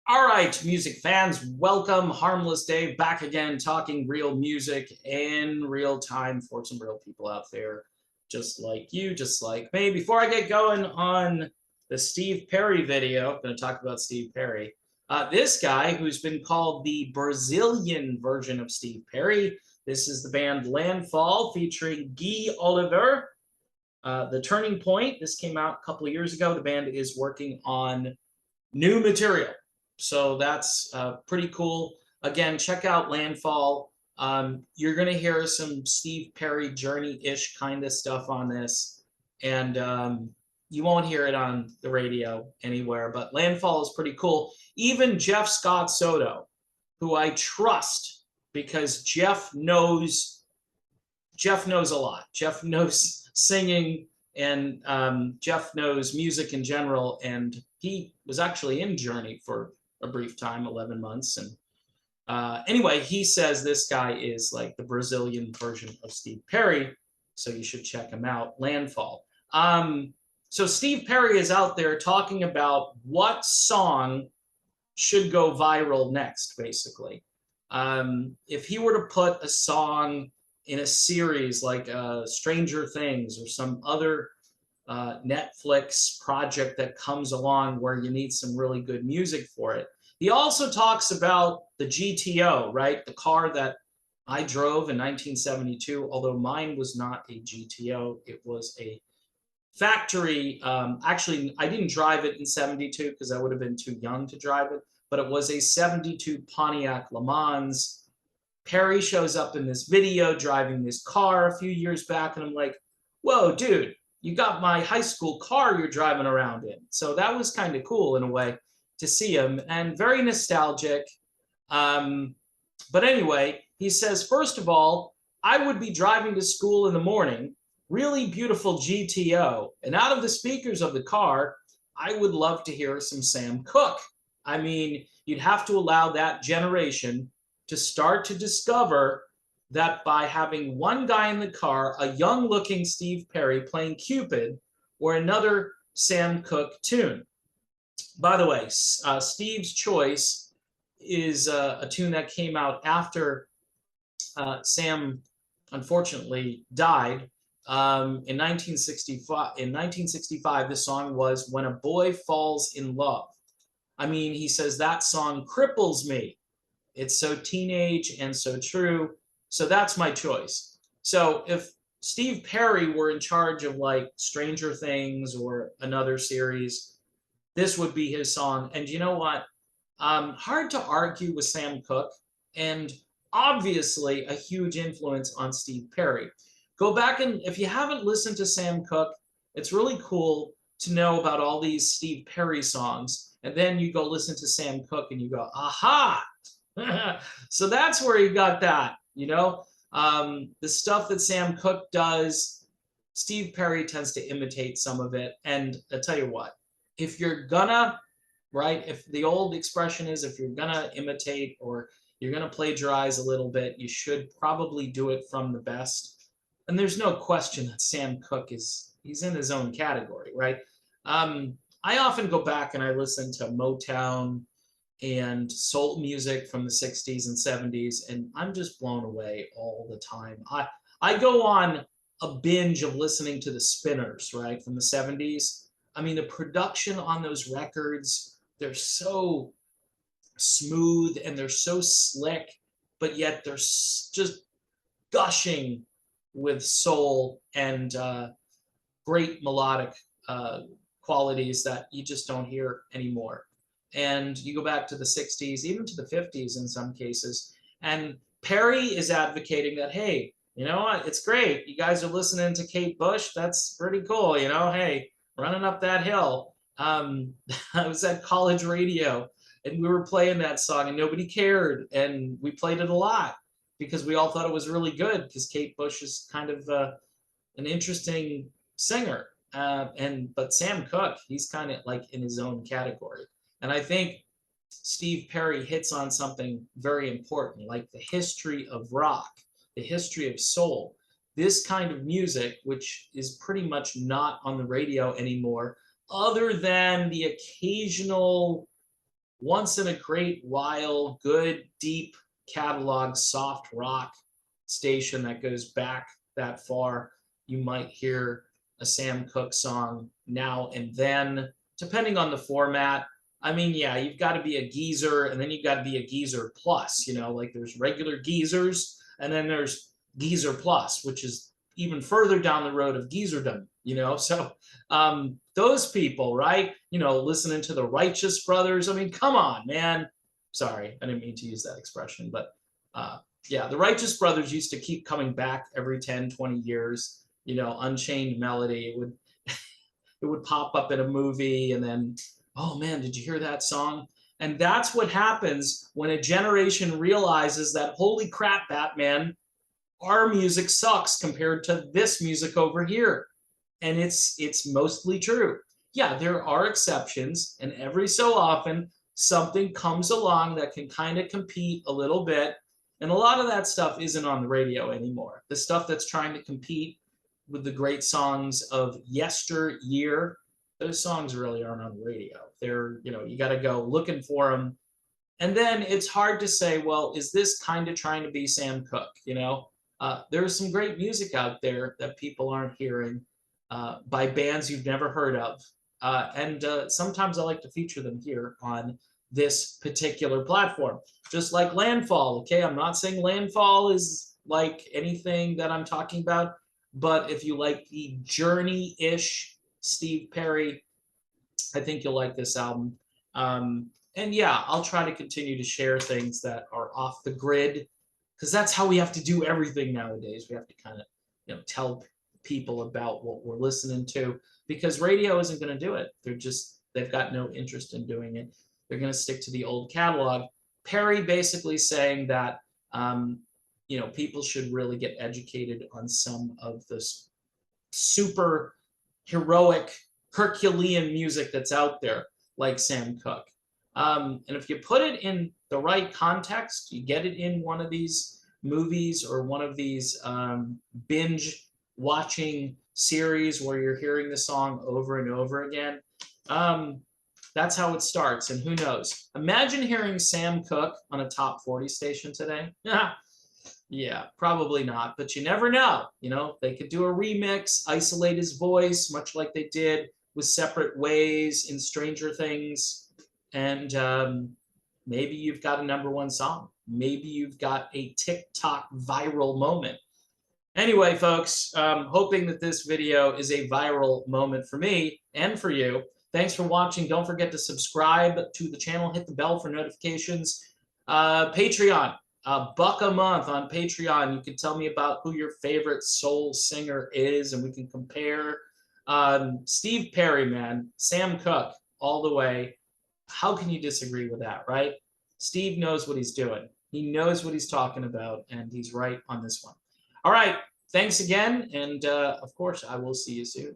All right, music fans, welcome. Harmless Dave back again, talking real music in real time for some real people out there, just like you, just like me. Before I get going on the Steve Perry video, I'm going to talk about Steve Perry. This guy, who's been called the Brazilian version of Steve Perry, this is the band Landfall featuring Guy Oliver. The Turning Point, this came out a couple of years ago. The band is working on new material. So that's pretty cool. Again, check out Landfall. You're going to hear some Steve Perry Journey-ish kind of stuff on this. And you won't hear it on the radio anywhere, but Landfall is pretty cool. Even Jeff Scott Soto, who I trust because Jeff knows a lot. Jeff knows singing, and Jeff knows music in general. And he was actually in Journey for a brief time, 11 months. And anyway, he says this guy is like the Brazilian version of Steve Perry. So you should check him out, Landfall. So Steve Perry is out there talking about what song should go viral next, basically. If he were to put a song in a series like Stranger Things or some other Netflix project that comes along where you need some really good music for it. He also talks about the GTO, right? The car that I drove in 1972, although mine was not a GTO, it was a factory. Actually, I didn't drive it in 72 because I would have been too young to drive it, but it was a 72 Pontiac Le Mans. Perry shows up in this video driving this car a few years back, and I'm like, whoa, dude, you got my high school car you're driving around in. So that was kind of cool in a way to see him, and very nostalgic. But anyway, he says, first of all, I would be driving to school in the morning, really beautiful GTO, and out of the speakers of the car, I would love to hear some Sam Cooke. I mean, you'd have to allow that generation to start to discover that by having one guy in the car, a young looking Steve Perry playing Cupid, or another Sam Cooke tune. By the way, Steve's Choice is a tune that came out after Sam unfortunately died. In 1965, the song was When a Boy Falls in Love. I mean, he says that song cripples me. It's so teenage and so true. So that's my choice. So if Steve Perry were in charge of like Stranger Things or another series, this would be his song. And you know what? Hard to argue with Sam Cooke, and obviously a huge influence on Steve Perry. Go back, and if you haven't listened to Sam Cooke, it's really cool to know about all these Steve Perry songs. And then you go listen to Sam Cooke and you go, aha, so that's where he got that, you know? The stuff that Sam Cooke does, Steve Perry tends to imitate some of it. And I'll tell you what, if you're gonna, right, if the old expression is if you're gonna imitate or you're gonna plagiarize a little bit, you should probably do it from the best. And there's no question that Sam Cooke he's in his own category, right? I often go back and I listen to Motown and soul music from the 60s and 70s, and I'm just blown away all the time. I go on a binge of listening to the Spinners, right, from the 70s. I mean, the production on those records, they're so smooth and they're so slick, but yet they're just gushing with soul and great melodic qualities that you just don't hear anymore. And you go back to the 60s, even to the 50s in some cases, and Perry is advocating that, hey, you know what, it's great. You guys are listening to Kate Bush. That's pretty cool, you know, hey, running up that hill. I was at college radio and we were playing that song and nobody cared. And we played it a lot because we all thought it was really good because Kate Bush is kind of an interesting singer. But Sam Cooke, he's kind of like in his own category. And I think Steve Perry hits on something very important, like the history of rock, the history of soul. This kind of music, which is pretty much not on the radio anymore, other than the occasional once in a great while, good, deep catalog, soft rock station that goes back that far, you might hear a Sam Cooke song now and then, depending on the format. I mean, yeah, you've got to be a geezer, and then you've got to be a geezer plus, like there's regular geezers, and then there's geezer plus, which is even further down the road of geezerdom. So those people, right? Listening to the Righteous Brothers. I mean, come on, man. Sorry, I didn't mean to use that expression, but yeah, the Righteous Brothers used to keep coming back every 10, 20 years. Unchained Melody. It would pop up in a movie, and then, oh man, did you hear that song? And that's what happens when a generation realizes that, holy crap, Batman, our music sucks compared to this music over here. And it's mostly true. Yeah, there are exceptions, and every so often something comes along that can kind of compete a little bit. And a lot of that stuff isn't on the radio anymore. The stuff that's trying to compete with the great songs of yesteryear, those songs really aren't on the radio. They're, you got to go looking for them. And then it's hard to say, well, is this kind of trying to be Sam Cooke? There's some great music out there that people aren't hearing by bands you've never heard of. And sometimes I like to feature them here on this particular platform, just like Landfall. Okay, I'm not saying Landfall is like anything that I'm talking about, but if you like the Journey-ish Steve Perry, I think you'll like this album. And yeah, I'll try to continue to share things that are off the grid, because that's how we have to do everything nowadays. We have to kind of, tell people about what we're listening to, because radio isn't going to do it. They've got no interest in doing it. They're going to stick to the old catalog. Perry basically saying that, people should really get educated on some of this super heroic Herculean music that's out there, like Sam Cooke. And if you put it in the right context, you get it in one of these movies or one of these binge watching series where you're hearing the song over and over again. That's how it starts. And who knows? Imagine hearing Sam Cooke on a top 40 station today. Yeah, probably not, but you never know. They could do a remix, isolate his voice, much like they did with Separate Ways in Stranger Things. And maybe you've got a #1 song. Maybe you've got a TikTok viral moment. Anyway, folks, hoping that this video is a viral moment for me and for you. Thanks for watching. Don't forget to subscribe to the channel. Hit the bell for notifications. Patreon. $1 a month on Patreon. You can tell me about who your favorite soul singer is, and we can compare. Steve Perry, man. Sam Cooke, all the way. How can you disagree with that, right? Steve knows what he's doing. He knows what he's talking about, and he's right on this one. All right. Thanks again, and of course, I will see you soon.